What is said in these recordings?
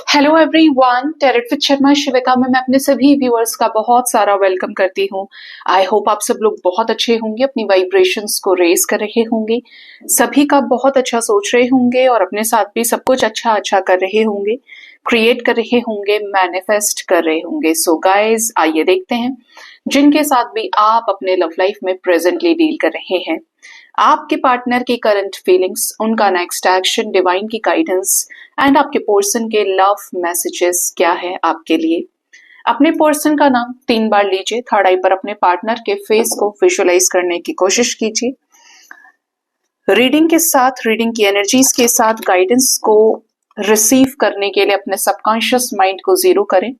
Hello everyone, tarot with Sharma Shivika में मैं अपने सभी व्यूअर्स का बहुत सारा वेलकम करती हूँ। आई होप आप सब लोग बहुत अच्छे होंगे, अपनी वाइब्रेशंस को रेज कर रहे होंगे, सभी का बहुत अच्छा सोच रहे होंगे और अपने साथ भी सब कुछ अच्छा अच्छा कर रहे होंगे, क्रिएट कर रहे होंगे, मैनिफेस्ट कर रहे होंगे। सो गाइज, आइए देखते हैं जिनके साथ भी आप अपने लव लाइफ में प्रेजेंटली डील कर रहे हैं, आपके पार्टनर की करंट फीलिंग्स, उनका नेक्स्ट एक्शन, डिवाइन की गाइडेंस एंड आपके पर्सन के लव मैसेजेस क्या है आपके लिए। अपने पर्सन का नाम 3 बार लीजिए, थर्ड आई पर अपने पार्टनर के फेस को विजुअलाइज करने की कोशिश कीजिए। रीडिंग के साथ, रीडिंग की एनर्जीज के साथ गाइडेंस को रिसीव करने के लिए अपने सबकॉन्शियस माइंड को जीरो करें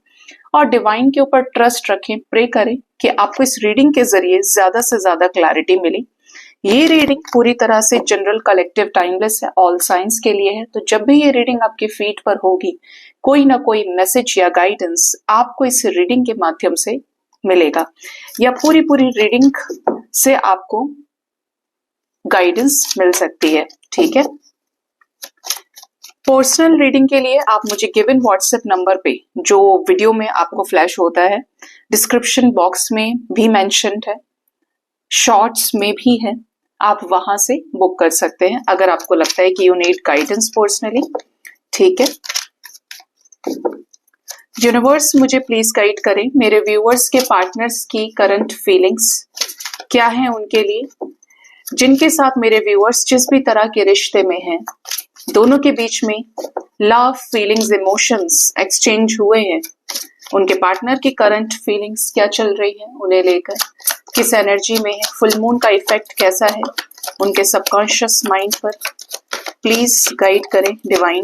और डिवाइन के ऊपर ट्रस्ट रखें, प्रे करें कि आपको इस रीडिंग के जरिए ज्यादा से ज्यादा क्लैरिटी मिले। ये रीडिंग पूरी तरह से जनरल, कलेक्टिव, टाइमलेस है, ऑल साइंस के लिए है। तो जब भी ये रीडिंग आपके फीड पर होगी, कोई ना कोई मैसेज या गाइडेंस आपको इस रीडिंग के माध्यम से मिलेगा या पूरी रीडिंग से आपको गाइडेंस मिल सकती है। ठीक है, पर्सनल रीडिंग के लिए आप मुझे गिवन व्हाट्सएप नंबर पे, जो वीडियो में आपको फ्लैश होता है, डिस्क्रिप्शन बॉक्स में भी मेंशन्ड है, शॉर्ट्स में भी है, आप वहां से बुक कर सकते हैं अगर आपको लगता है कि यू नीड गाइडेंस पर्सनली। ठीक है, यूनिवर्स मुझे प्लीज गाइड करें, मेरे व्यूअर्स के पार्टनर्स की करंट फीलिंग्स क्या है उनके लिए, जिनके साथ मेरे व्यूअर्स जिस भी तरह के रिश्ते में हैं, दोनों के बीच में लव, फीलिंग्स, इमोशंस एक्सचेंज हुए हैं, उनके पार्टनर की करंट फीलिंग्स क्या चल रही है उन्हें लेकर, किस एनर्जी में है, फुल मून का इफेक्ट कैसा है उनके सबकॉन्शियस माइंड पर। प्लीज गाइड करें divine.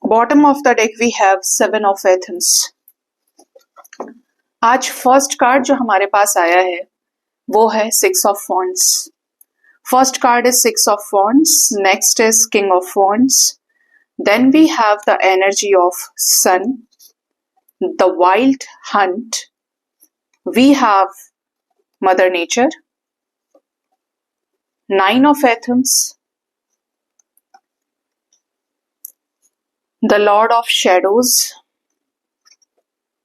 Bottom of the deck we have 7 of Athens. आज फर्स्ट कार्ड जो हमारे पास आया है वो है 6 of wands. First card is 6 of wands, next is king of wands, then we have the energy of sun, the wild hunt, we have mother nature, 9 of Athens, the lord of shadows,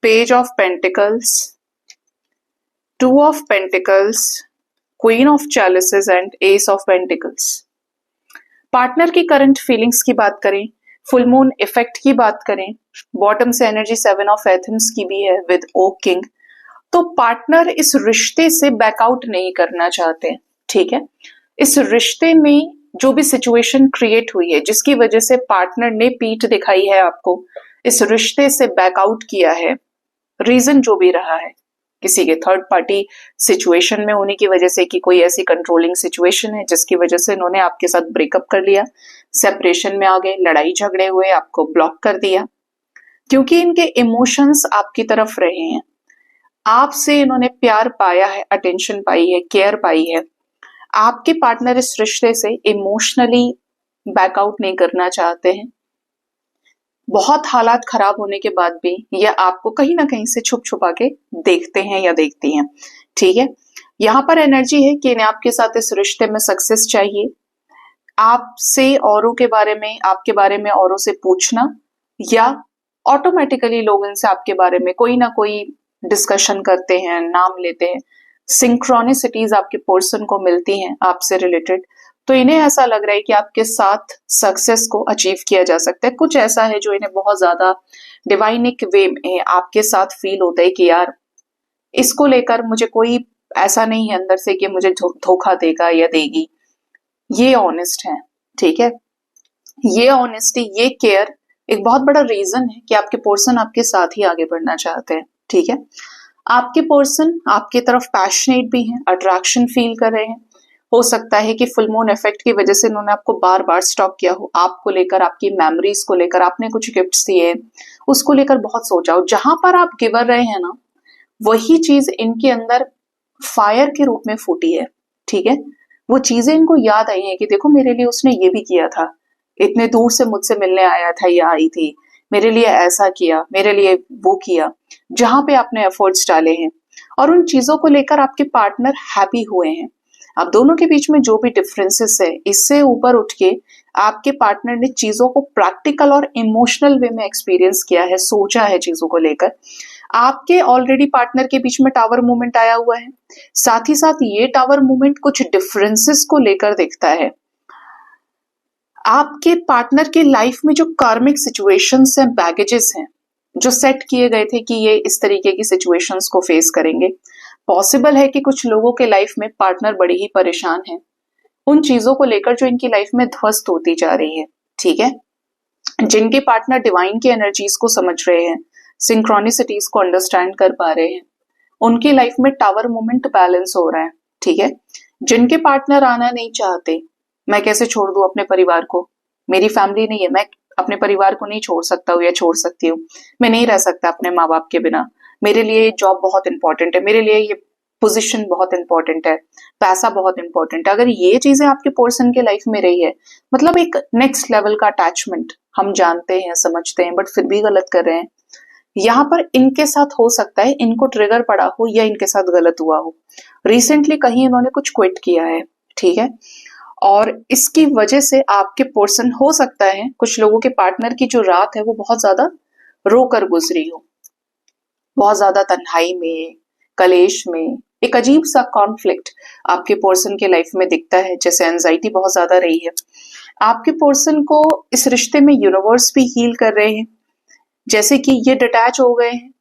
page of pentacles, 2 of pentacles, queen of chalices and ace of pentacles। Partner की current feelings की बात करें, full moon effect की बात करें, bottom से energy 7 of Athens की भी है विद ओक किंग। तो पार्टनर इस रिश्ते से बैकआउट नहीं करना चाहते। ठीक है, इस रिश्ते में जो भी सिचुएशन क्रिएट हुई है, जिसकी वजह से पार्टनर ने पीठ दिखाई है आपको, इस रिश्ते से बैकआउट किया है, रीजन जो भी रहा है, किसी के थर्ड पार्टी सिचुएशन में होने की वजह से, कि कोई ऐसी कंट्रोलिंग सिचुएशन है जिसकी वजह से इन्होंने आपके साथ ब्रेकअप कर लिया, सेपरेशन में आ गए, लड़ाई झगड़े हुए, आपको ब्लॉक कर दिया, क्योंकि इनके इमोशंस आपकी तरफ रहे हैं, आपसे इन्होंने प्यार पाया है, अटेंशन पाई है, केयर पाई है। आपके पार्टनर इस रिश्ते से इमोशनली बैकआउट नहीं करना चाहते हैं। बहुत हालात खराब होने के बाद भी ये आपको कहीं ना कहीं से छुप छुपा के देखते हैं या देखती हैं। ठीक है, यहाँ पर एनर्जी है कि इन्हें आपके साथ इस रिश्ते में सक्सेस चाहिए। आपसे औरों के बारे में, आपके बारे में औरों से पूछना, या ऑटोमेटिकली लोग इनसे आपके बारे में कोई ना कोई डिस्कशन करते हैं, नाम लेते हैं, सिंक्रोनिसिटीज आपके पर्सन को मिलती हैं आपसे रिलेटेड। तो इन्हें ऐसा लग रहा है कि आपके साथ सक्सेस को अचीव किया जा सकता है। कुछ ऐसा है जो इन्हें बहुत ज्यादा डिवाइनिक वे में आपके साथ फील होता है कि यार इसको लेकर मुझे कोई ऐसा नहीं है अंदर से कि मुझे धोखा देगा या देगी। ये ऑनेस्ट है। ठीक है, ये ऑनेस्टी, ये केयर एक बहुत बड़ा रीजन है कि आपके पर्सन आपके साथ ही आगे बढ़ना चाहते हैं। ठीक है, आपके पर्सन आपकी तरफ पैशनेट भी हैं, अट्रैक्शन फील कर रहे हैं। हो सकता है कि फुल मून इफेक्ट की वजह से इन्होंने आपको बार बार स्टॉक किया हो, आपको लेकर, आपकी मेमोरीज को लेकर, आपने कुछ गिफ्ट्स दिए, उसको लेकर बहुत सोचा हो। जहां पर आप गिवर रहे हैं ना, वही चीज इनके अंदर फायर के रूप में फूटी है। ठीक है, वो चीजें इनको याद आई है कि देखो मेरे लिए उसने ये भी किया था, इतने दूर से मुझसे मिलने आया था या आई थी, मेरे लिए ऐसा किया, मेरे लिए वो किया, जहां पे आपने एफर्ट्स डाले हैं और उन चीजों को लेकर आपके पार्टनर हैप्पी हुए हैं। आप दोनों के बीच में जो भी डिफरेंसेस है, इससे ऊपर उठ के आपके पार्टनर ने चीजों को प्रैक्टिकल और इमोशनल वे में एक्सपीरियंस किया है, सोचा है चीजों को लेकर। आपके ऑलरेडी पार्टनर के बीच में टावर मूवमेंट आया हुआ है, साथ ही साथ ये टावर मूवमेंट कुछ डिफरेंसेस को लेकर दिखता है। आपके पार्टनर के लाइफ में जो कार्मिक सिचुएशंस हैं, बैगेजेस हैं, जो सेट किए गए थे कि ये इस तरीके की सिचुएशंस को फेस करेंगे। पॉसिबल है कि कुछ लोगों के लाइफ में पार्टनर बड़े ही परेशान हैं उन चीजों को लेकर जो इनकी लाइफ में ध्वस्त होती जा रही है, ठीक है। जिनके पार्टनर डिवाइन की एनर्जीज को समझ रहे हैं, सिंक्रोनिसिटीज को अंडरस्टैंड कर पा रहे हैं, उनकी लाइफ में टावर मूवमेंट बैलेंस हो रहा है, ठीक है। जिनके पार्टनर आना नहीं चाहते, मैं कैसे छोड़ दूं अपने परिवार को, मेरी फैमिली नहीं है, मैं अपने परिवार को नहीं छोड़ सकता हूँ या छोड़ सकती हूँ, मैं नहीं रह सकता अपने माँ बाप के बिना, मेरे लिए ये जॉब बहुत इंपॉर्टेंट है, मेरे लिए ये पोजीशन बहुत इंपॉर्टेंट है, पैसा बहुत इंपॉर्टेंट है। अगर ये चीजें आपके पर्सन के लाइफ में रही है, मतलब एक नेक्स्ट लेवल का अटैचमेंट हम जानते हैं, समझते हैं, बट फिर भी गलत कर रहे हैं, यहाँ पर इनके साथ हो सकता है इनको ट्रिगर पड़ा हो या इनके साथ गलत हुआ हो, रिसेंटली कहीं इन्होंने कुछ क्विट किया है, ठीक है। और इसकी वजह से आपके पर्सन, हो सकता है कुछ लोगों के पार्टनर की जो रात है वो बहुत ज्यादा रोकर गुजरी हो, बहुत ज्यादा तन्हाई में, कलेश में, एक अजीब सा कॉन्फ्लिक्ट आपके पर्सन के लाइफ में दिखता है, जैसे एंजाइटी बहुत ज्यादा रही है। आपके पर्सन को इस रिश्ते में यूनिवर्स भी हील कर रहे हैं, जैसे कि ये डिटैच हो गए हैं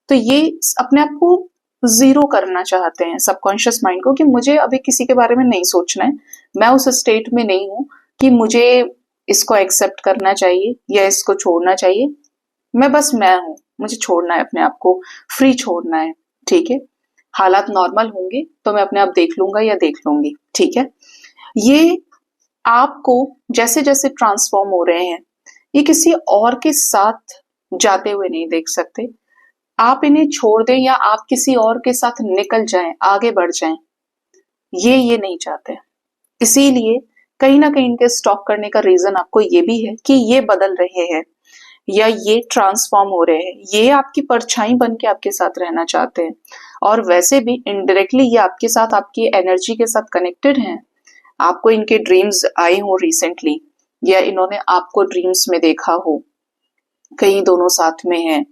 तो ये अपने आप को जीरो करना चाहते हैं सबकॉन्शियस माइंड को, कि मुझे अभी किसी के बारे में नहीं सोचना है, मैं उस स्टेट में नहीं हूं कि मुझे इसको एक्सेप्ट करना चाहिए या इसको छोड़ना चाहिए, मैं बस मैं हूं, मुझे छोड़ना है, अपने आप को फ्री छोड़ना है, ठीक है। हालात नॉर्मल होंगे तो मैं अपने आप देख लूंगा या देख लूंगी, ठीक है। ये आपको जैसे जैसे ट्रांसफॉर्म हो रहे हैं, ये किसी और के साथ जाते हुए नहीं देख सकते, आप इन्हें छोड़ दें या आप किसी और के साथ निकल जाएं, आगे बढ़ जाएं, ये नहीं चाहते। इसीलिए कहीं ना कहीं इनके स्टॉप करने का रीजन आपको ये भी है कि ये बदल रहे हैं या ये ट्रांसफॉर्म हो रहे हैं, ये आपकी परछाई बन के आपके साथ रहना चाहते हैं, और वैसे भी इनडायरेक्टली ये आपके साथ, आपकी एनर्जी के साथ कनेक्टेड हैं। आपको इनके ड्रीम्स आए हो रिसेंटली, या इन्होंने आपको ड्रीम्स में देखा हो, कहीं दोनों साथ में हैं,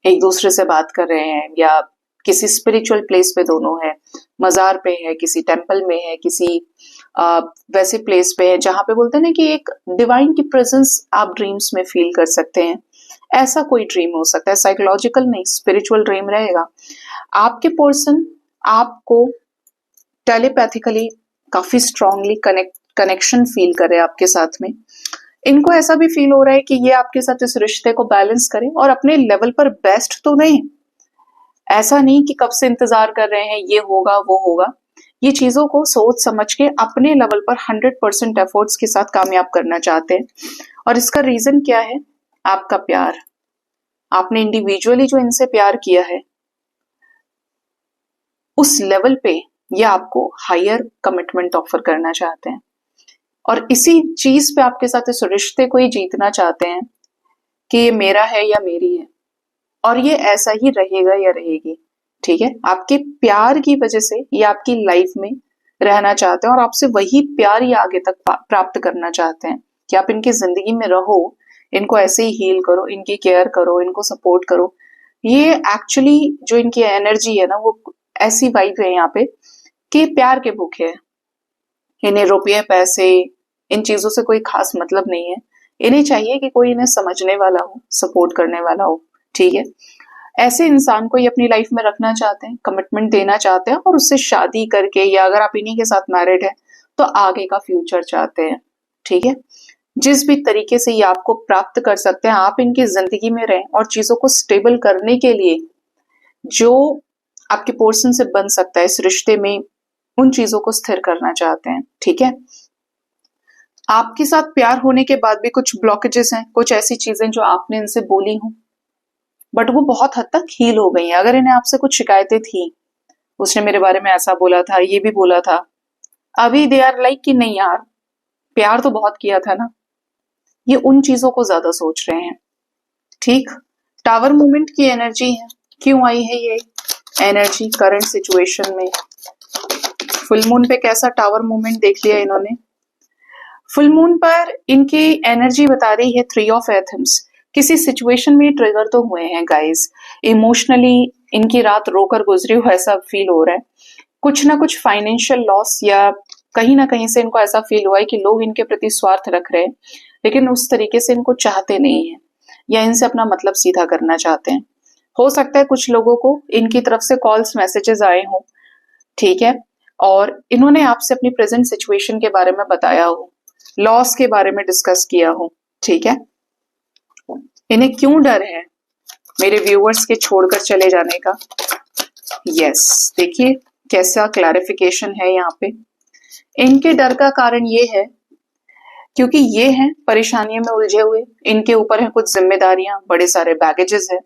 एक दूसरे से बात कर रहे हैं, या किसी स्पिरिचुअल प्लेस पे दोनों है, मजार पे है, किसी टेम्पल में है, किसी वैसे प्लेस पे है जहां पे बोलते हैं ना कि एक डिवाइन की प्रेजेंस आप ड्रीम्स में फील कर सकते हैं। ऐसा कोई ड्रीम हो सकता है, साइकोलॉजिकल नहीं, स्पिरिचुअल ड्रीम रहेगा। आपके पर्सन आपको टेलीपैथिकली काफी स्ट्रांगली कनेक्शन फील कर रहे हैं आपके साथ में। इनको ऐसा भी फील हो रहा है कि ये आपके साथ इस रिश्ते को बैलेंस करें और अपने लेवल पर बेस्ट तो दें, ऐसा नहीं कि कब से इंतजार कर रहे हैं ये होगा वो होगा। ये चीजों को सोच समझ के अपने लेवल पर 100% एफर्ट्स के साथ कामयाब करना चाहते हैं। और इसका रीजन क्या है? आपका प्यार। आपने इंडिविजुअली जो इनसे प्यार किया है, उस लेवल पे ये आपको हायर कमिटमेंट ऑफर करना चाहते हैं, और इसी चीज पे आपके साथ इस रिश्ते को ही जीतना चाहते हैं कि ये मेरा है या मेरी है, और ये ऐसा ही रहेगा या रहेगी, ठीक है। आपके प्यार की वजह से ये आपकी लाइफ में रहना चाहते हैं और आपसे वही प्यार ये आगे तक प्राप्त करना चाहते हैं कि आप इनकी जिंदगी में रहो, इनको ऐसे ही हील करो, इनकी केयर करो, इनको सपोर्ट करो। ये एक्चुअली जो इनकी एनर्जी है ना, वो ऐसी वाइब है यहाँ पे कि प्यार के भूखे हैं। इन्हें रुपये पैसे इन चीजों से कोई खास मतलब नहीं है, इन्हें चाहिए कि कोई इन्हें समझने वाला हो, सपोर्ट करने वाला हो, ठीक है। ऐसे इंसान को ये अपनी लाइफ में रखना चाहते हैं, कमिटमेंट देना चाहते हैं, और उससे शादी करके, या अगर आप इन्हीं के साथ मैरिड है तो आगे का फ्यूचर चाहते हैं, ठीक है। जिस भी तरीके से ये आपको प्राप्त कर सकते हैं, आप इनकी जिंदगी में रहें, और चीजों को स्टेबल करने के लिए जो आपके पर्सन से बन सकता है इस रिश्ते में, उन चीजों को स्थिर करना चाहते हैं, ठीक है। आपके साथ प्यार होने के बाद भी कुछ ब्लॉकेजेस हैं, कुछ ऐसी चीजें जो आपने इनसे बोली हों, बट वो बहुत हद तक हील हो गई हैं। अगर इन्हें आपसे कुछ शिकायतें थी, उसने मेरे बारे में ऐसा बोला था, ये भी बोला था, अभी दे आर लाइक कि नहीं यार, प्यार तो बहुत किया था ना, ये उन चीजों को ज्यादा सोच रहे हैं, ठीक। टावर मूवमेंट की एनर्जी है, क्यों आई है ये एनर्जी करंट सिचुएशन में? फुल मून पे कैसा टावर मूवमेंट देख लिया इन्होंने। फुल मून पर इनकी एनर्जी बता रही है 3 ऑफ एथम्स। किसी सिचुएशन में ट्रिगर तो हुए हैं गाइस, इमोशनली इनकी रात रोकर गुजरी हो ऐसा फील हो रहा है। कुछ ना कुछ फाइनेंशियल लॉस या कहीं ना कहीं से इनको ऐसा फील हुआ है कि लोग इनके प्रति स्वार्थ रख रहे हैं, लेकिन उस तरीके से इनको चाहते नहीं है या इनसे अपना मतलब सीधा करना चाहते हैं। हो सकता है कुछ लोगों को इनकी तरफ से कॉल्स मैसेजेस आए हों, ठीक है, और इन्होंने आपसे अपनी प्रेजेंट सिचुएशन के बारे में बताया हो, लॉस के बारे में डिस्कस किया हो, ठीक है। इन्हें क्यों डर है मेरे व्यूअर्स के छोड़कर चले जाने का? यस, देखिए कैसा क्लैरिफिकेशन है यहाँ पे। इनके डर का कारण ये है क्योंकि ये हैं परेशानियों में उलझे हुए, इनके ऊपर है कुछ जिम्मेदारियां, बड़े सारे बैगेजेस है,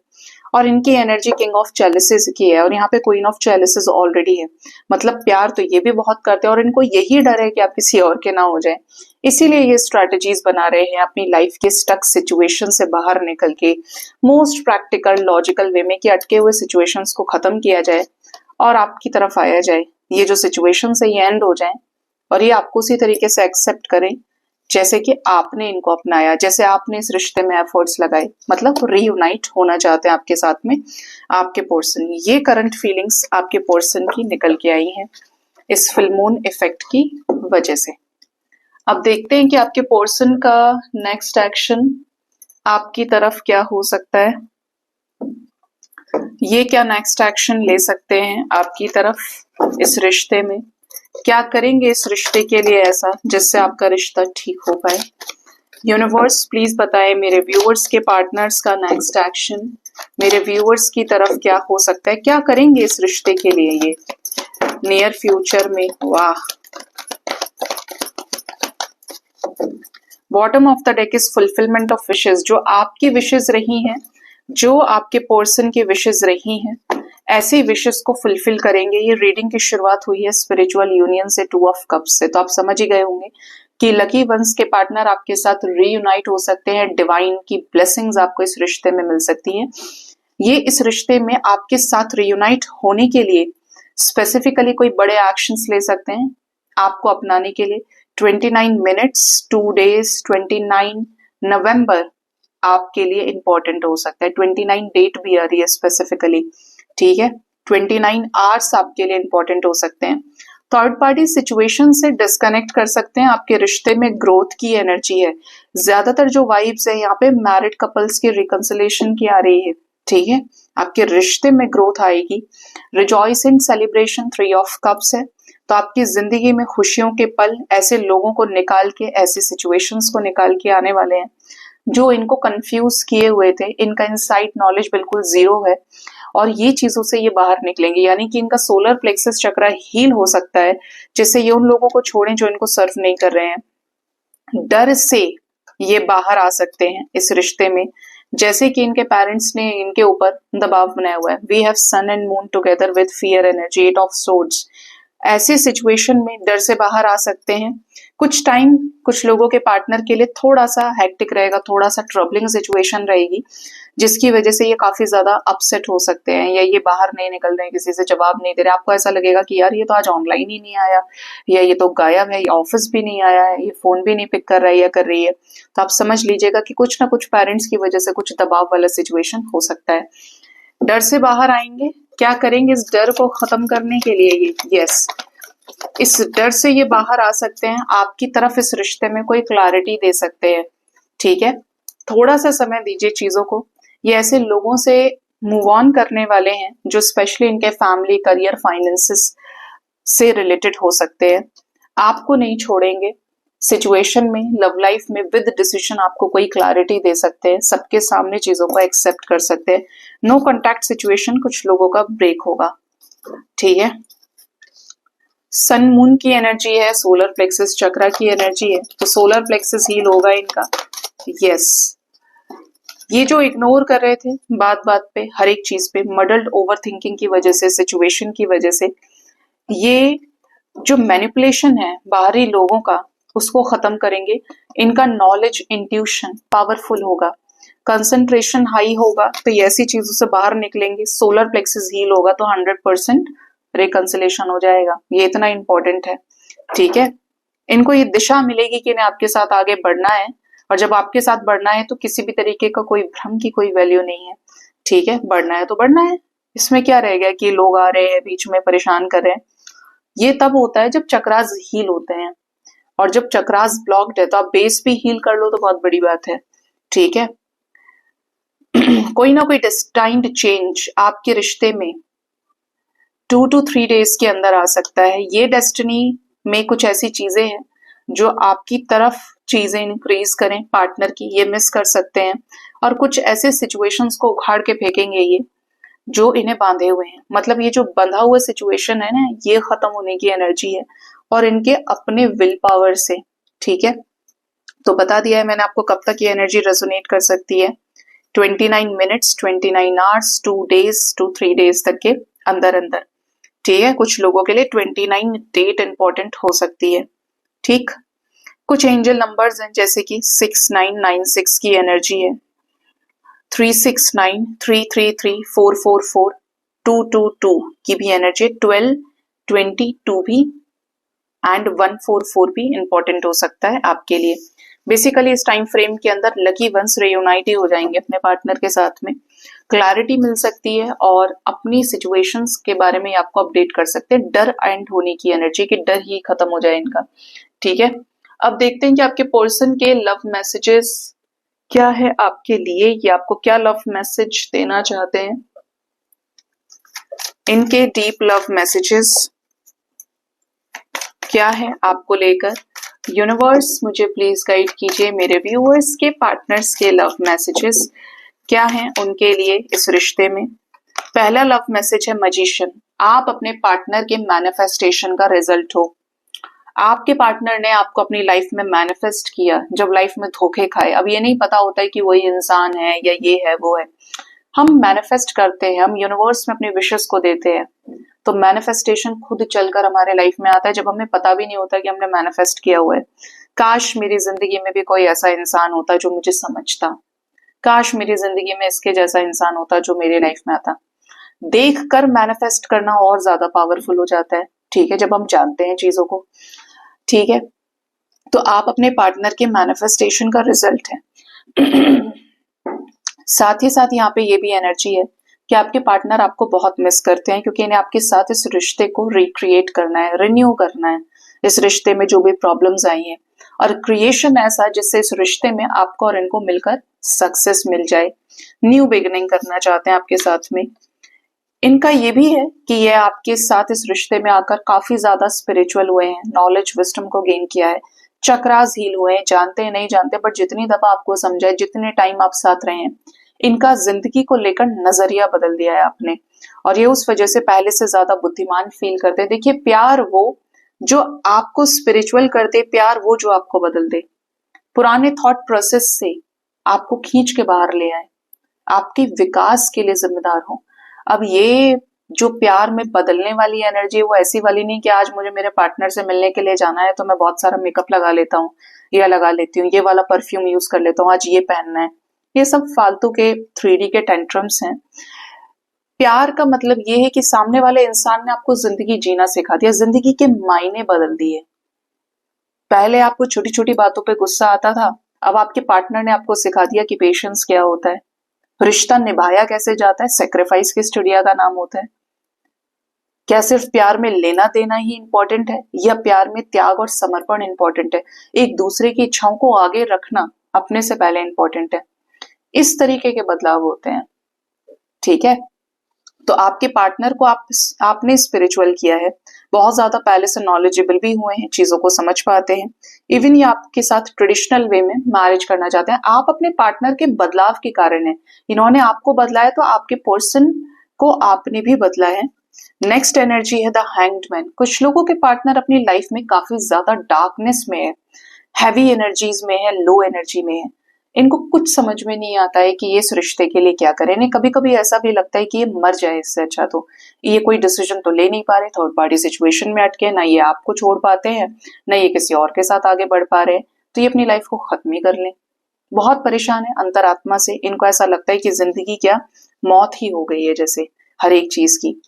और इनकी एनर्जी किंग ऑफ चैलिसेस की है, और यहाँ पे क्वीन ऑफ चैलिसेस ऑलरेडी है। मतलब प्यार तो ये भी बहुत करते हैं और इनको यही डर है कि आप किसी और के ना हो जाए, इसीलिए ये स्ट्रैटेजीज बना रहे हैं अपनी लाइफ के स्टक सिचुएशन से बाहर निकल के मोस्ट प्रैक्टिकल लॉजिकल वे में कि अटके हुए सिचुएशंस को खत्म किया जाए और आपकी तरफ आया जाए, ये जो सिचुएशन है ये एंड हो जाए और ये आपको उसी तरीके से एक्सेप्ट करें जैसे कि आपने इनको अपनाया, जैसे आपने इस रिश्ते में एफर्ट्स लगाए। मतलब रीयूनाइट होना चाहते हैं आपके साथ में आपके पर्सन। ये करंट फीलिंग्स आपके पर्सन की निकल के आई हैं इस फुल मून इफेक्ट की वजह से। अब देखते हैं कि आपके पर्सन का नेक्स्ट एक्शन आपकी तरफ क्या हो सकता है। ये क्या नेक्स्ट एक्शन ले सकते हैं आपकी तरफ इस रिश्ते में, क्या करेंगे इस रिश्ते के लिए ऐसा जिससे आपका रिश्ता ठीक हो पाए। यूनिवर्स प्लीज बताएं मेरे व्यूअर्स के पार्टनर्स का नेक्स्ट एक्शन मेरे व्यूअर्स की तरफ क्या हो सकता है, क्या करेंगे इस रिश्ते के लिए ये नियर फ्यूचर में। वाह, bottom of the deck is fulfilment of wishes. जो आपकी विशेस रही हैं, जो आपके पर्सन की विशेस रही हैं, ऐसी विशेस को फुलफिल करेंगे। ये रीडिंग की शुरुआत हुई है स्पिरिचुअल यूनियन से, 2 ऑफ कप्स से, तो आप समझ ही गए होंगे कि लकी वंस के पार्टनर आपके साथ रीयूनाइट हो सकते हैं। डिवाइन की ब्लेसिंग्स आपको इस रिश्ते में मिल सकती हैं। ये इस रिश्ते में आपके साथ रीयूनाइट होने के लिए स्पेसिफिकली कोई बड़े एक्शंस ले सकते हैं आपको अपनाने के लिए। 29 मिनट्स 2 डेज 29 नवंबर आपके लिए इंपॉर्टेंट हो सकता है। 29 डेट भी आ रही है स्पेसिफिकली, ठीक है। 29 आवर्स आपके लिए इंपॉर्टेंट हो सकते हैं। थर्ड पार्टी सिचुएशन से डिस्कनेक्ट कर सकते हैं। आपके रिश्ते में ग्रोथ की एनर्जी है। ज्यादातर जो वाइब्स है यहाँ पे मैरिड कपल्स की रिकंसिलेशन की आ रही है, ठीक है। आपके रिश्ते में ग्रोथ आएगी। Rejoice in celebration 3 of cups है, तो आपकी जिंदगी में खुशियों के पल ऐसे लोगों को निकाल के, ऐसी सिचुएशंस को निकाल के आने वाले हैं जो इनको कंफ्यूज किए हुए थे। इनका इनसाइट नॉलेज बिल्कुल जीरो है और ये चीजों से ये बाहर निकलेंगे, यानी कि इनका सोलर प्लेक्सस चक्र हील हो सकता है, जिससे ये उन लोगों को छोड़ें जो इनको सर्व नहीं कर रहे हैं। डर से ये बाहर आ सकते हैं इस रिश्ते में, जैसे कि इनके पेरेंट्स ने इनके ऊपर दबाव बनाया हुआ है। We have sun and moon together with fear energy, 8 of swords. ऐसे सिचुएशन में डर से बाहर आ सकते हैं। कुछ टाइम कुछ लोगों के पार्टनर के लिए थोड़ा सा हेक्टिक रहेगा, थोड़ा सा ट्रबलिंग सिचुएशन रहेगी, जिसकी वजह से ये काफी ज्यादा अपसेट हो सकते हैं, या ये बाहर नहीं निकल रहे हैं, किसी से जवाब नहीं दे रहे। आपको ऐसा लगेगा कि यार ये तो आज ऑनलाइन ही नहीं आया, या ये तो गायब है, ये ऑफिस भी नहीं आया है, ये फोन भी नहीं पिक कर रहा है या कर रही है। तो आप समझ लीजिएगा कि कुछ ना कुछ पेरेंट्स की वजह से कुछ दबाव वाला सिचुएशन हो सकता है। डर से बाहर आएंगे, क्या करेंगे इस डर को खत्म करने के लिए ये, यस, इस डर से ये बाहर आ सकते हैं। आपकी तरफ इस रिश्ते में कोई क्लैरिटी दे सकते हैं, ठीक है। थोड़ा सा समय दीजिए चीजों को। ये ऐसे लोगों से मूव ऑन करने वाले हैं जो स्पेशली इनके फैमिली, करियर, फाइनेंसेस से रिलेटेड हो सकते हैं। आपको नहीं छोड़ेंगे सिचुएशन में, लव लाइफ में विद डिसीजन आपको कोई क्लैरिटी दे सकते हैं, सबके सामने चीजों को एक्सेप्ट कर सकते हैं। नो कॉन्टैक्ट सिचुएशन कुछ लोगों का ब्रेक होगा, ठीक है। सन मून की एनर्जी है, सोलर प्लेक्सस चक्रा की एनर्जी है, तो सोलर प्लेक्सस हील होगा इनका, यस। ये जो इग्नोर कर रहे थे बात बात पे, हर एक चीज पे, मडल्ड ओवर थिंकिंग की वजह से, सिचुएशन की वजह से, ये जो मैनिपुलेशन है बाहरी लोगों का, उसको खत्म करेंगे। इनका नॉलेज, इंट्यूशन पावरफुल होगा, कंसंट्रेशन हाई होगा, तो ये ऐसी चीजों से बाहर निकलेंगे। सोलर प्लेक्सस हील होगा तो 100% रिकंसिलेशन हो जाएगा, ये इतना इंपॉर्टेंट है। ठीक है, इनको ये दिशा मिलेगी कि इन्हें आपके साथ आगे बढ़ना है, और जब आपके साथ बढ़ना है तो किसी भी तरीके का कोई भ्रम की कोई वैल्यू नहीं है। ठीक है, बढ़ना है तो बढ़ना है, इसमें क्या रह गया कि लोग आ रहे हैं बीच में परेशान कर रहे हैं। ये तब होता है जब चक्रास हील होते हैं, और जब चक्रास ब्लॉक्ड है तो आप बेस भी हील कर लो तो बहुत बड़ी बात है। ठीक है, कोई ना कोई डेस्टाइन्ड चेंज आपके रिश्ते में 2 to 3 डेज के अंदर आ सकता है। ये डेस्टिनी में कुछ ऐसी चीजें हैं जो आपकी तरफ चीजें इंक्रीज करें पार्टनर की, ये मिस कर सकते हैं, और कुछ ऐसे सिचुएशंस को उखाड़ के फेंकेंगे ये जो इन्हें बांधे हुए हैं। मतलब ये जो बंधा हुआ सिचुएशन है ना, ये खत्म होने की एनर्जी है, और इनके अपने विल पावर से। ठीक है, तो बता दिया है मैंने आपको कब तक ये एनर्जी रेजोनेट कर सकती है। 29 minutes, 29 hours, 2 days to 3 days तक के अंदर अंदर। ठीक है, कुछ लोगों के लिए 29 डेट इंपॉर्टेंट हो सकती है। ठीक, कुछ एंजल नंबर्स हैं जैसे कि 6996 की एनर्जी है, 369, 333, 444, 222 की भी एनर्जी, 12, 22 भी एंड 144 भी इंपॉर्टेंट हो सकता है आपके लिए। बेसिकली इस टाइम फ्रेम के अंदर लकी वंस रियूनाइट हो जाएंगे अपने पार्टनर के साथ में, क्लैरिटी मिल सकती है, और अपनी सिचुएशंस के बारे में आपको अपडेट कर सकते हैं। डर एंड होने की एनर्जी, कि डर ही खत्म हो जाए इनका। ठीक है, अब देखते हैं कि आपके पर्सन के लव मैसेजेस क्या है आपके लिए, ये आपको क्या लव मैसेज देना चाहते हैं। इनके डीप लव मैसेजेस क्या है आपको लेकर। यूनिवर्स मुझे प्लीज गाइड कीजिए, मेरे व्यूअर्स के पार्टनर्स के लव मैसेजेस क्या हैं उनके लिए इस रिश्ते में। पहला लव मैसेज है मैजिशियन। आप अपने पार्टनर के मैनिफेस्टेशन का रिजल्ट हो। आपके पार्टनर ने आपको अपनी लाइफ में मैनिफेस्ट किया जब लाइफ में धोखे खाए। अब ये नहीं पता होता है कि वही इंसान है या ये है वो है, हम मैनिफेस्ट करते हैं, हम यूनिवर्स में अपनी विशेस को देते हैं, तो मैनिफेस्टेशन खुद चलकर हमारे लाइफ में आता है जब हमें पता भी नहीं होता कि हमने मैनिफेस्ट किया हुआ है। काश मेरी जिंदगी में भी कोई ऐसा इंसान होता जो मुझे समझता, काश मेरी जिंदगी में इसके जैसा इंसान होता जो मेरी लाइफ में आता। देखकर मैनिफेस्ट करना और ज्यादा पावरफुल हो जाता है। ठीक है, जब हम जानते हैं चीजों को। ठीक है, तो आप अपने पार्टनर के मैनिफेस्टेशन का रिजल्ट है। साथ ही साथ यहाँ पे ये भी एनर्जी है कि आपके पार्टनर आपको बहुत मिस करते हैं, क्योंकि इन्हें आपके साथ इस रिश्ते को रिक्रिएट करना है, रिन्यू करना है, इस रिश्ते में जो भी प्रॉब्लम्स आई हैं, और क्रिएशन ऐसा जिससे इस रिश्ते में आपको और इनको मिलकर सक्सेस मिल जाए। न्यू बिगिनिंग करना चाहते हैं आपके साथ में। इनका ये भी है कि ये आपके साथ इस रिश्ते में आकर काफी ज्यादा स्पिरिचुअल हुए हैं, नॉलेज विजडम को गेन किया है, चक्रास हील हुए हैं, जानते हैं नहीं जानते, बट जितनी दफा आपको समझाए, जितने टाइम आप साथ रहे हैं, इनका जिंदगी को लेकर नजरिया बदल दिया है आपने, और ये उस वजह से पहले से ज्यादा बुद्धिमान फील करते हैं। देखिए, प्यार वो जो आपको स्पिरिचुअल कर दे, प्यार वो जो आपको बदल दे, पुराने थॉट प्रोसेस से आपको खींच के बाहर ले आए, आपके विकास के लिए जिम्मेदार हो। अब ये जो प्यार में बदलने वाली एनर्जी, वो ऐसी वाली नहीं कि आज मुझे मेरे पार्टनर से मिलने के लिए जाना है तो मैं बहुत सारा मेकअप लगा लेता हूँ, या लगा लेती हूँ, ये वाला परफ्यूम यूज कर लेता हूँ, आज ये पहनना है। ये सब फालतू के 3D के टेंट्रम्स हैं। प्यार का मतलब ये है कि सामने वाले इंसान ने आपको जिंदगी जीना सिखा दिया, जिंदगी के मायने बदल दिए। पहले आपको छोटी छोटी बातों पे गुस्सा आता था, अब आपके पार्टनर ने आपको सिखा दिया कि पेशेंस क्या होता है, रिश्ता निभाया कैसे जाता है, सेक्रीफाइस किस चिड़िया का नाम होता है। क्या सिर्फ प्यार में लेना देना ही इंपॉर्टेंट है, या प्यार में त्याग और समर्पण इंपॉर्टेंट है, एक दूसरे की इच्छाओं को आगे रखना अपने से पहले इंपॉर्टेंट है। इस तरीके के बदलाव होते हैं। ठीक है, तो आपके पार्टनर को आपने स्पिरिचुअल किया है, बहुत ज्यादा पहले से नॉलेजेबल भी हुए हैं, चीजों को समझ पाते हैं। इवन ये आपके साथ ट्रेडिशनल वे में मैरिज करना चाहते हैं। आप अपने पार्टनर के बदलाव के कारण है, इन्होंने आपको बदला है तो आपके पर्सन को आपने भी बदला है। नेक्स्ट एनर्जी है द हैंग्ड मैन। कुछ लोगों के पार्टनर अपनी लाइफ में काफी ज्यादा डार्कनेस में है, हैवी एनर्जीज में है, लो एनर्जी में है। इनको कुछ समझ में नहीं आता है कि ये इस रिश्ते के लिए क्या करें। इन्हें कभी कभी ऐसा भी लगता है कि ये मर जाए इससे अच्छा, तो ये कोई डिसीजन तो ले नहीं पा रहे, थर्ड पार्टी सिचुएशन में अटके, ना ये आपको छोड़ पाते हैं, ना ये किसी और के साथ आगे बढ़ पा रहे हैं, तो ये अपनी लाइफ को खत्म ही कर लें। बहुत परेशान है अंतरात्मा से, इनको ऐसा लगता है कि जिंदगी क्या मौत ही हो गई है जैसे, हर एक चीज की।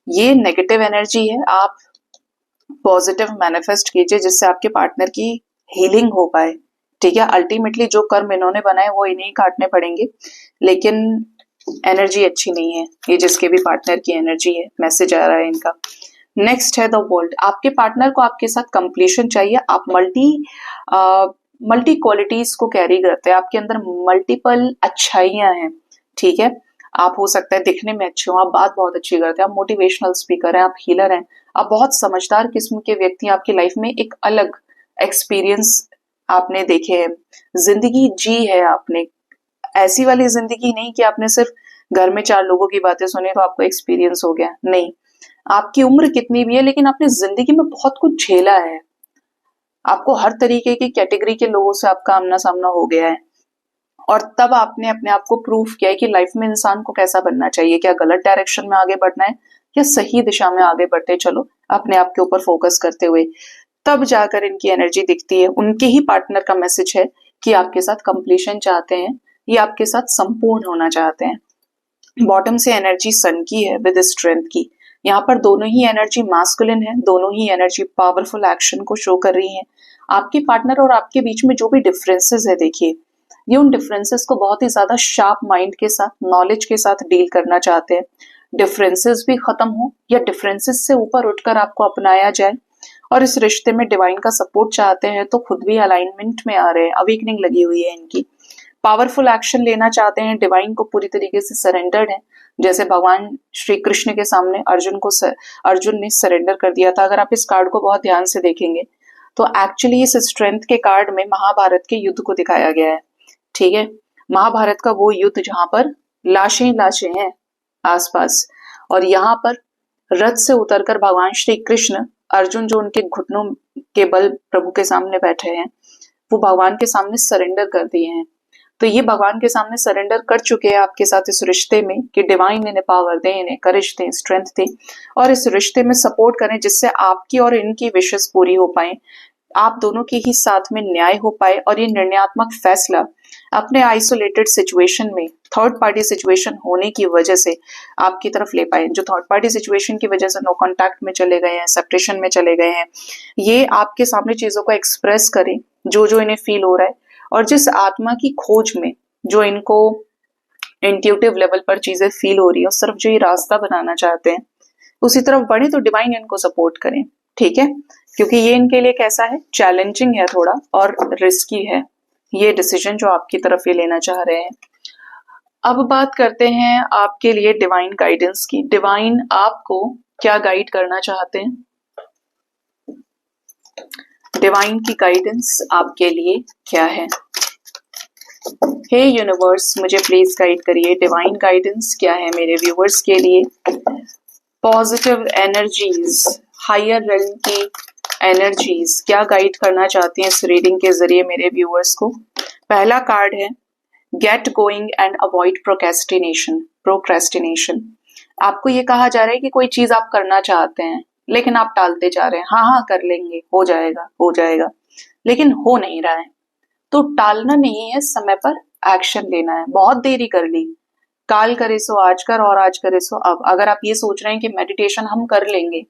ये नेगेटिव एनर्जी है, आप पॉजिटिव मैनिफेस्ट कीजिए जिससे आपके पार्टनर की हीलिंग हो पाए। ठीक है, अल्टीमेटली जो कर्म इन्होंने बनाए वो इन्हें काटने पड़ेंगे, लेकिन एनर्जी अच्छी नहीं है, ये जिसके भी पार्टनर की एनर्जी है, मैसेज आ रहा है इनका। नेक्स्ट है द वर्ल्ड। आपके पार्टनर को आपके साथ कंप्लीशन चाहिए। आप मल्टी क्वालिटीज को कैरी करते हैं, आपके अंदर मल्टीपल अच्छाइयां हैं। ठीक है, आप हो सकता है दिखने में अच्छे हो, आप बात बहुत अच्छी करते हैं, आप मोटिवेशनल स्पीकर हैं, आप हीलर हैं, आप बहुत समझदार किस्म के व्यक्ति हैं। आपकी लाइफ में एक अलग एक्सपीरियंस आपने देखे हैं, जिंदगी जी है आपने, ऐसी वाली जिंदगी नहीं कि आपने सिर्फ घर में 4 लोगों की बातें सुनी तो आपको एक्सपीरियंस हो गया। नहीं, आपकी उम्र कितनी भी है लेकिन आपने जिंदगी में बहुत कुछ झेला है, आपको हर तरीके की कैटेगरी के लोगों से आपका आमना सामना हो गया है, और तब आपने अपने आप को प्रूव किया है कि लाइफ में इंसान को कैसा बनना चाहिए, क्या गलत डायरेक्शन में आगे बढ़ना है या सही दिशा में आगे बढ़ते चलो अपने आप के ऊपर फोकस करते हुए। तब जाकर इनकी एनर्जी दिखती है। उनके ही पार्टनर का मैसेज है कि आपके साथ कंप्लीशन चाहते हैं, ये आपके साथ संपूर्ण होना चाहते हैं। बॉटम से एनर्जी सन की है विद स्ट्रेंथ की। यहाँ पर दोनों ही एनर्जी मास्कुलिन है, दोनों ही एनर्जी पावरफुल एक्शन को शो कर रही है। आपके पार्टनर और आपके बीच में जो भी डिफरेंसेस है, देखिए ये उन डिफरेंसेस को बहुत ही ज्यादा शार्प माइंड के साथ, नॉलेज के साथ डील करना चाहते हैं। डिफरेंसेस भी खत्म हो या डिफरेंसेस से ऊपर उठकर आपको अपनाया जाए, और इस रिश्ते में डिवाइन का सपोर्ट चाहते हैं तो खुद भी अलाइनमेंट में आ रहे हैं, अवेकनिंग लगी हुई है इनकी। पावरफुल एक्शन लेना चाहते हैं, डिवाइन को पूरी तरीके से सरेंडर्ड है, जैसे भगवान श्री कृष्ण के सामने अर्जुन ने सरेंडर कर दिया था। अगर आप इस कार्ड को बहुत ध्यान से देखेंगे तो एक्चुअली इस स्ट्रेंथ के कार्ड में महाभारत के युद्ध को दिखाया गया है। ठीक है, महाभारत का वो युद्ध जहां पर लाशें लाशें हैं आसपास, और यहाँ पर रथ से उतरकर भगवान श्री कृष्ण, अर्जुन जो उनके घुटनों के बल प्रभु के सामने बैठे हैं, वो भगवान के सामने सरेंडर कर दिए हैं। तो ये भगवान के सामने सरेंडर कर चुके हैं आपके साथ इस रिश्ते में कि डिवाइन इन्हें पावर दें, इन्हें करेज दें, स्ट्रेंथ दें, और इस रिश्ते में सपोर्ट करें जिससे आपकी और इनकी विशेष पूरी हो पाए, आप दोनों के ही साथ में न्याय हो पाए, और ये निर्णयात्मक फैसला अपने आइसोलेटेड सिचुएशन में, थर्ड पार्टी सिचुएशन होने की वजह से आपकी तरफ ले पाए। जो थर्ड पार्टी सिचुएशन की वजह से नो कांटेक्ट में चले गए हैं, सेपरेशन में चले गए हैं, ये आपके सामने चीजों को एक्सप्रेस करें जो जो इन्हें फील हो रहा है, और जिस आत्मा की खोज में जो इनको इंट्यूटिव लेवल पर चीजें फील हो रही है उस तरफ जो ये रास्ता बनाना चाहते हैं उसी तरफ बढ़े, तो डिवाइन इनको सपोर्ट करें। ठीक है, क्योंकि ये इनके लिए कैसा है, चैलेंजिंग है थोड़ा और रिस्की है ये डिसीजन जो आपकी तरफ ये लेना चाह रहे हैं। अब बात करते हैं आपके लिए डिवाइन गाइडेंस की। डिवाइन आपको क्या गाइड करना चाहते हैं, डिवाइन की गाइडेंस आपके लिए क्या है। हे यूनिवर्स, मुझे प्लीज गाइड करिए, डिवाइन गाइडेंस क्या है मेरे व्यूअर्स के लिए। पॉजिटिव एनर्जीज, हायर रेल्म की एनर्जीज क्या गाइड करना चाहती हैं इस रीडिंग के जरिए मेरे व्यूअर्स को। पहला कार्ड है get going and avoid procrastination. आपको ये कहा जा रहा है कि कोई चीज आप करना चाहते हैं लेकिन आप टालते जा रहे हैं, हाँ हाँ कर लेंगे, हो जाएगा, लेकिन हो नहीं रहा है। तो टालना नहीं है, समय पर एक्शन लेना है। बहुत देरी कर ली, काल करे सो आज कर और आज करे सो अब। अगर आप ये सोच रहे हैं कि मेडिटेशन हम कर लेंगे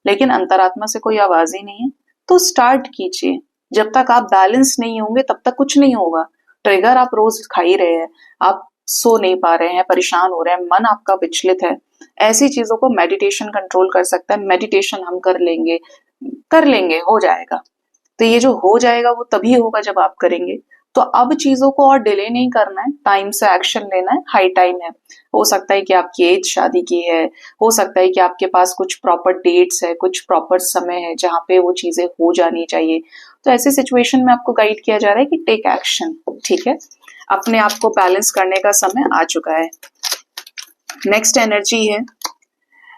लेकिन अंतरात्मा से कोई आवाज ही नहीं है, तो स्टार्ट कीजिए। जब तक आप बैलेंस नहीं होंगे तब तक कुछ नहीं होगा। ट्रिगर आप रोज खा ही रहे हैं, आप सो नहीं पा रहे हैं, परेशान हो रहे हैं, मन आपका विचलित है, ऐसी चीजों को मेडिटेशन कंट्रोल कर सकता है। मेडिटेशन हम कर लेंगे, हो जाएगा। तो ये जो हो जाएगा वो तभी होगा जब आप करेंगे। तो अब चीजों को और डिले नहीं करना है, टाइम से एक्शन लेना है, हाई टाइम है। हो सकता है कि आपकी एज शादी की है, हो सकता है कि आपके पास कुछ प्रॉपर डेट्स है, कुछ प्रॉपर समय है जहाँ पे वो चीजें हो जानी चाहिए। तो ऐसे सिचुएशन में आपको गाइड किया जा रहा है कि टेक एक्शन। ठीक है, अपने आप को बैलेंस करने का समय आ चुका है। नेक्स्ट एनर्जी है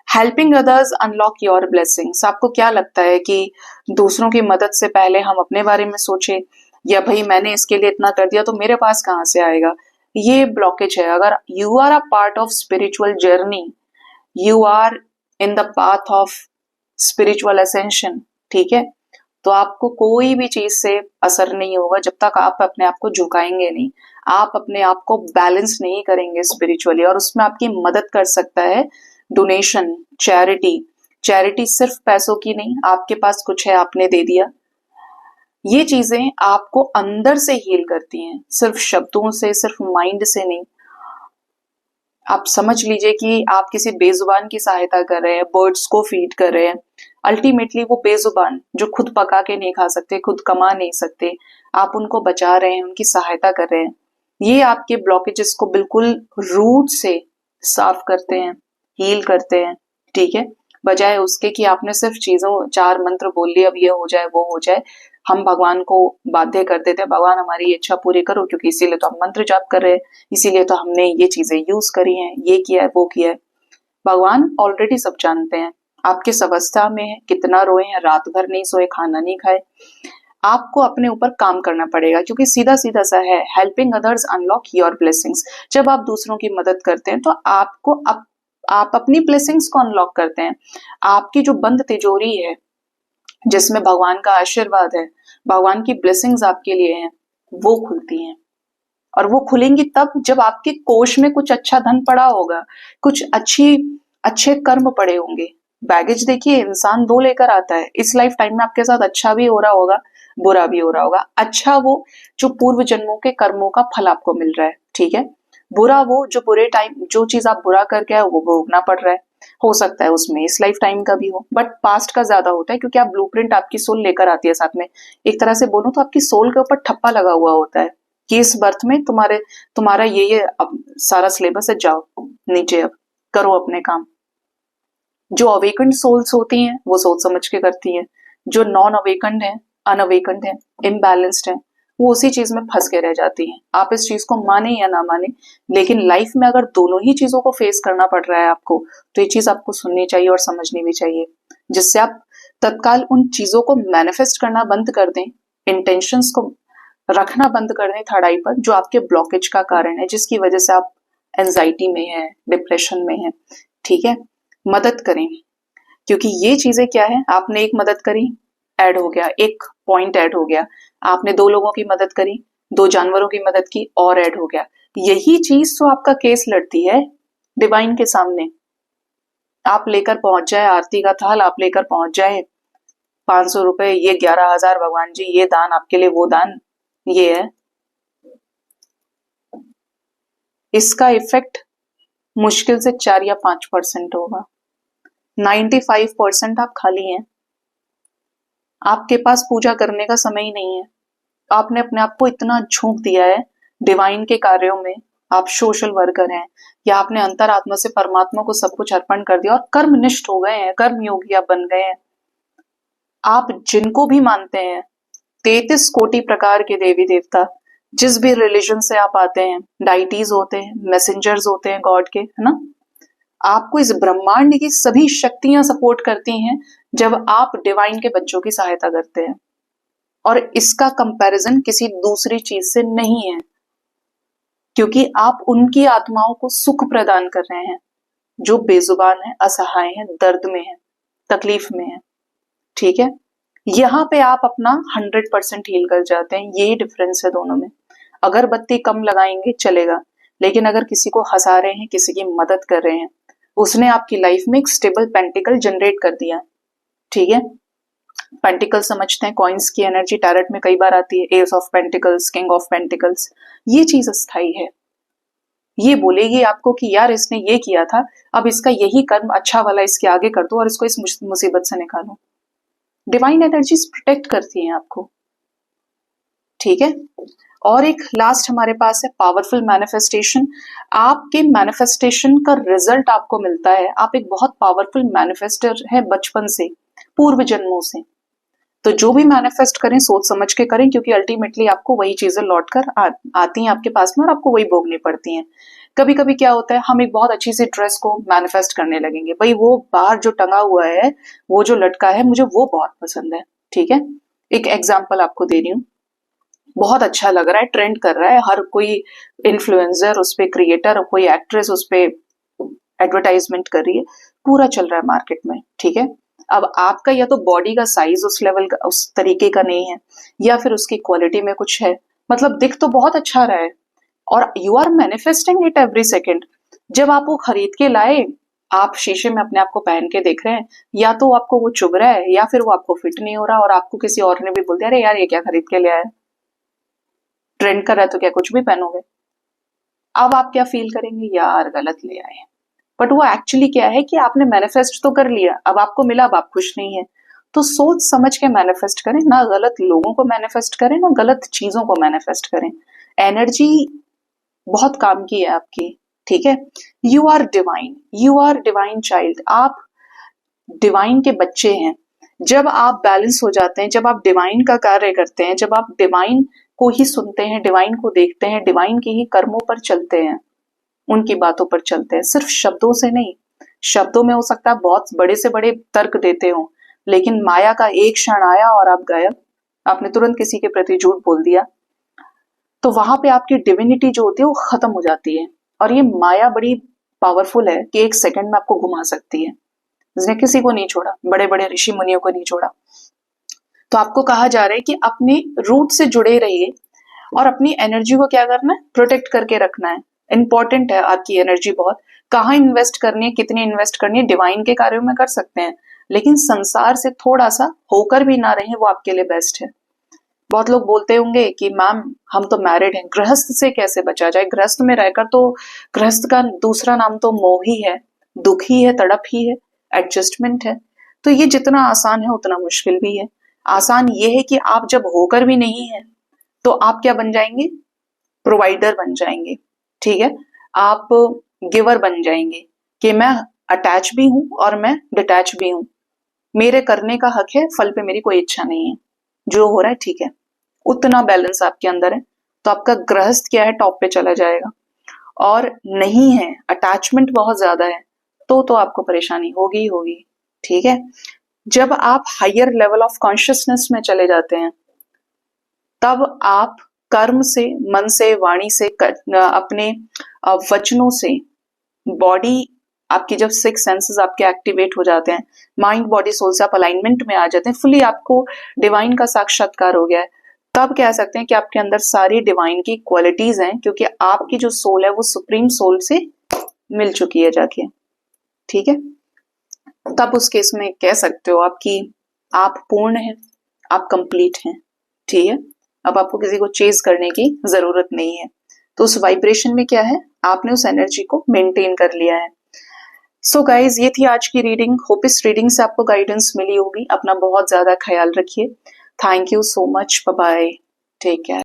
helping others unlock your blessings. आपको क्या लगता है कि दूसरों की मदद से पहले हम अपने बारे में सोचें, या भाई मैंने इसके लिए इतना कर दिया तो मेरे पास कहाँ से आएगा, ये ब्लॉकेज है। अगर you are a part of spiritual journey, you are in the path of spiritual ascension, ठीक है, तो आपको कोई भी चीज से असर नहीं होगा जब तक आप अपने आप को झुकाएंगे नहीं, आप अपने आप को बैलेंस नहीं करेंगे स्पिरिचुअली। और उसमें आपकी मदद कर सकता है डोनेशन, चैरिटी सिर्फ पैसों की नहीं, आपके पास कुछ है आपने दे दिया, ये चीजें आपको अंदर से हील करती हैं, सिर्फ शब्दों से, सिर्फ माइंड से नहीं। आप समझ लीजिए कि आप किसी बेजुबान की सहायता कर रहे हैं, बर्ड्स को फीड कर रहे हैं, अल्टीमेटली वो बेजुबान जो खुद पका के नहीं खा सकते, खुद कमा नहीं सकते, आप उनको बचा रहे हैं, उनकी सहायता कर रहे हैं। ये आपके ब्लॉकेजेस को बिल्कुल रूट से साफ करते हैं, हील करते हैं, ठीक है। बजाय उसके कि आपने सिर्फ चीजों, 4 मंत्र बोल लिए, अब ये हो जाए वो हो जाए, हम भगवान को बाध्य कर देते हैं, भगवान हमारी ये इच्छा पूरी करो, क्योंकि इसीलिए तो हम मंत्र जाप कर रहे हैं, इसीलिए तो हमने ये चीजें यूज करी हैं, ये किया है वो किया है। भगवान ऑलरेडी सब जानते हैं, आप किस अवस्था में है, कितना रोए हैं, रात भर नहीं सोए, खाना नहीं खाए। आपको अपने ऊपर काम करना पड़ेगा, क्योंकि सीधा सीधा सा है, helping others unlock your blessings. जब आप दूसरों की मदद करते हैं तो आपको आप अपनी ब्लेसिंग्स को अनलॉक करते हैं। आपकी जो बंद तिजोरी है, जिसमें भगवान का आशीर्वाद है, भगवान की ब्लेसिंग्स आपके लिए हैं, वो खुलती हैं। और वो खुलेंगी तब जब आपके कोष में कुछ अच्छा धन पड़ा होगा, कुछ अच्छे कर्म पड़े होंगे। बैगेज देखिए, इंसान 2 लेकर आता है। इस लाइफ टाइम में आपके साथ अच्छा भी हो रहा होगा, बुरा भी हो रहा होगा। अच्छा वो जो पूर्व जन्मों के कर्मों का फल आपको मिल रहा है, ठीक है। बुरा वो जो बुरे टाइम, जो चीज आप बुरा करके आए वो भोगना पड़ रहा है। हो सकता है उसमें इस लाइफ टाइम का भी हो, बट पास्ट का ज्यादा होता है, क्योंकि आप ब्लूप्रिंट आपकी सोल लेकर आती है साथ में। एक तरह से बोलूं तो आपकी सोल के ऊपर ठप्पा लगा हुआ होता है कि इस बर्थ में तुम्हारा ये अब सारा सिलेबस है, जाओ नीचे, अब करो अपने काम। जो अवेकंड सोल्स होती हैं वो सोच समझ के करती हैं, जो नॉन अवेकंड है, अनअवेकंड है, इम्बैलेंस्ड है, वो उसी चीज में फंस के रह जाती हैं। आप इस चीज को माने या ना माने, लेकिन लाइफ में अगर दोनों ही चीजों को फेस करना पड़ रहा है आपको, तो ये चीज आपको सुननी चाहिए और समझनी भी चाहिए, जिससे आप तत्काल उन चीजों को मैनिफेस्ट करना बंद कर दें, इंटेंशंस को रखना बंद कर दें थर्ड आई पर, जो आपके ब्लॉकेज का कारण है, जिसकी वजह से आप एंजाइटी में है, डिप्रेशन में है, ठीक है। मदद करें, क्योंकि ये चीजें क्या है, आपने एक मदद करी, ऐड हो गया, एक पॉइंट ऐड हो गया। आपने 2 लोगों की मदद करी, 2 जानवरों की मदद की, और ऐड हो गया। यही चीज तो आपका केस लड़ती है डिवाइन के सामने। आप लेकर पहुंच जाए आरती का थाल, आप लेकर पहुंच जाए 500 रुपए, ये 11,000 भगवान जी, ये दान आपके लिए, वो दान ये है, इसका इफेक्ट मुश्किल से 4 या 5% होगा। 95% आप खाली हैं। आपके पास पूजा करने का समय ही नहीं है। आपने अपने आप को इतना झोंक दिया है डिवाइन के कार्यों में, आप सोशल वर्कर हैं, या आपने अंतरात्मा से परमात्मा को सब कुछ अर्पण कर दिया और कर्मनिष्ठ हो गए हैं, कर्म योगी आप बन गए हैं। आप जिनको भी मानते हैं, 33 कोटि प्रकार के देवी देवता, जिस भी रिलीजन से आप आते हैं, डाइटीज होते हैं, मैसेंजर्स होते हैं गॉड के, है ना, आपको इस ब्रह्मांड की सभी शक्तियां सपोर्ट करती हैं जब आप डिवाइन के बच्चों की सहायता करते हैं। और इसका कंपैरिजन किसी दूसरी चीज से नहीं है, क्योंकि आप उनकी आत्माओं को सुख प्रदान कर रहे हैं जो बेजुबान है, असहाय है, दर्द में है, तकलीफ में है, ठीक है। यहाँ पे आप अपना 100% हील कर जाते हैं। यही डिफरेंस है दोनों में। अगरबत्ती कम लगाएंगे चलेगा, लेकिन अगर किसी को हंसा रहे हैं, किसी की मदद कर रहे हैं, उसने आपकी लाइफ में एक स्टेबल पेंटिकल जनरेट कर दिया, ठीक है। पेंटिकल समझते हैं, कॉइन्स की एनर्जी टैरेट में कई बार आती है, S of pentacles, king of pentacles. ये चीज अस्थाई है, ये बोलेगी आपको कि यार इसने ये किया था, अब इसका यही कर्म अच्छा वाला इसके आगे कर दो और इसको इस मुसीबत से निकालो। डिवाइन एनर्जीज प्रोटेक्ट करती हैं आपको, ठीक है। और एक लास्ट हमारे पास है पावरफुल मैनिफेस्टेशन। आपके मैनिफेस्टेशन का रिजल्ट आपको मिलता है। आप एक बहुत पावरफुल मैनिफेस्टर है बचपन से, पूर्व जन्मों से। तो जो भी मैनिफेस्ट करें सोच समझ के करें, क्योंकि अल्टीमेटली आपको वही चीजें लौट कर आती हैं आपके पास में और आपको वही भोगनी पड़ती हैं। कभी कभी क्या होता है, हम एक बहुत अच्छी सी ड्रेस को मैनिफेस्ट करने लगेंगे, भाई वो बाहर जो टंगा हुआ है, वो जो लटका है, मुझे वो बहुत पसंद है, ठीक है। एक एग्जाम्पल आपको दे रही हूँ, बहुत अच्छा लग रहा है, ट्रेंड कर रहा है, हर कोई इन्फ्लुएंसर उस पे, क्रिएटर, कोई एक्ट्रेस उस पे एडवर्टाइजमेंट कर रही है, पूरा चल रहा है मार्केट में, ठीक है। अब आपका या तो बॉडी का साइज उस लेवल का, उस तरीके का नहीं है, या फिर उसकी क्वालिटी में कुछ है, मतलब दिख तो बहुत अच्छा रहा है, और you are manifesting it every second. जब आप वो खरीद के लाए, आप शीशे में अपने आप को पहन के देख रहे हैं, या तो आपको वो चुभ रहा है या फिर वो आपको फिट नहीं हो रहा, और आपको किसी और ने भी बोल दिया अरे यार ये क्या खरीद के ले आया, ट्रेंड कर रहा है तो क्या कुछ भी पहनोगे। अब आप क्या फील करेंगे, यार गलत ले आए। बट वो एक्चुअली क्या है कि आपने मैनिफेस्ट तो कर लिया, अब आपको मिला, अब आप खुश नहीं है। तो सोच समझ के मैनिफेस्ट करें, ना गलत लोगों को मैनिफेस्ट करें, ना गलत चीजों को मैनिफेस्ट करें। एनर्जी बहुत काम की है आपकी, ठीक है। You are divine, you are divine child, आप डिवाइन के बच्चे हैं। जब आप बैलेंस हो जाते हैं, जब आप डिवाइन का कार्य करते हैं, जब आप डिवाइन को ही सुनते हैं, डिवाइन को देखते हैं, डिवाइन के ही कर्मों पर चलते हैं, उनकी बातों पर चलते हैं, सिर्फ शब्दों से नहीं। शब्दों में हो सकता है बहुत बड़े से बड़े तर्क देते हो, लेकिन माया का एक क्षण आया और आप गायब, आपने तुरंत किसी के प्रति झूठ बोल दिया, तो वहां पे आपकी डिविनिटी जो होती है वो खत्म हो जाती है। और ये माया बड़ी पावरफुल है कि एक सेकंड में आपको घुमा सकती है। इसने किसी को नहीं छोड़ा, बड़े बड़े ऋषि मुनियों को नहीं छोड़ा। तो आपको कहा जा रहा है कि अपने रूट से जुड़े रहिए और अपनी एनर्जी को क्या करना है, प्रोटेक्ट करके रखना है। इंपॉर्टेंट है आपकी एनर्जी बहुत। कहाँ इन्वेस्ट करनी है, कितनी इन्वेस्ट करनी है, डिवाइन के कार्यों में कर सकते हैं, लेकिन संसार से थोड़ा सा होकर भी ना रहे, वो आपके लिए बेस्ट है। बहुत लोग बोलते होंगे कि मैम हम तो मैरिड हैं, गृहस्थ से कैसे बचा जाए। गृहस्थ में रहकर तो, गृहस्थ का दूसरा नाम तो मोह ही है, दुख ही है, तड़प ही है, एडजस्टमेंट है। तो ये जितना आसान है उतना मुश्किल भी है। आसान ये है कि आप जब होकर भी नहीं है तो आप क्या बन जाएंगे, प्रोवाइडर बन जाएंगे, ठीक है। आप गिवर बन जाएंगे कि मैं अटैच भी हूं और मैं डिटैच भी हूं, मेरे करने का हक है, फल पे मेरी कोई इच्छा नहीं है, जो हो रहा है ठीक है। उतना बैलेंस आपके अंदर है तो आपका गृहस्थ क्या है, टॉप पे चला जाएगा। और नहीं है, अटैचमेंट बहुत ज्यादा है, तो आपको परेशानी होगी ही होगी, ठीक है। जब आप हायर लेवल ऑफ कॉन्शियसनेस में चले जाते हैं, तब आप कर्म से, मन से, वाणी से, अपने वचनों से, बॉडी, आपकी जब सिक्स सेंसेस आपके एक्टिवेट हो जाते हैं, माइंड बॉडी सोल से आप अलाइनमेंट में आ जाते हैं, फुली आपको डिवाइन का साक्षात्कार हो गया है, तब कह सकते हैं कि आपके अंदर सारी डिवाइन की क्वालिटीज हैं, क्योंकि आपकी जो सोल है वो सुप्रीम सोल से मिल चुकी है जाके, ठीक है। तब उस केस में कह सकते हो आपकी, आप पूर्ण हैं, आप कंप्लीट हैं, ठीक है। अब आपको किसी को चेज करने की जरूरत नहीं है। तो उस वाइब्रेशन में क्या है, आपने उस एनर्जी को मेंटेन कर लिया है। सो गाइज, ये थी आज की रीडिंग। होप इस रीडिंग से आपको गाइडेंस मिली होगी। अपना बहुत ज्यादा ख्याल रखिए। Thank you so much, bye bye, take care.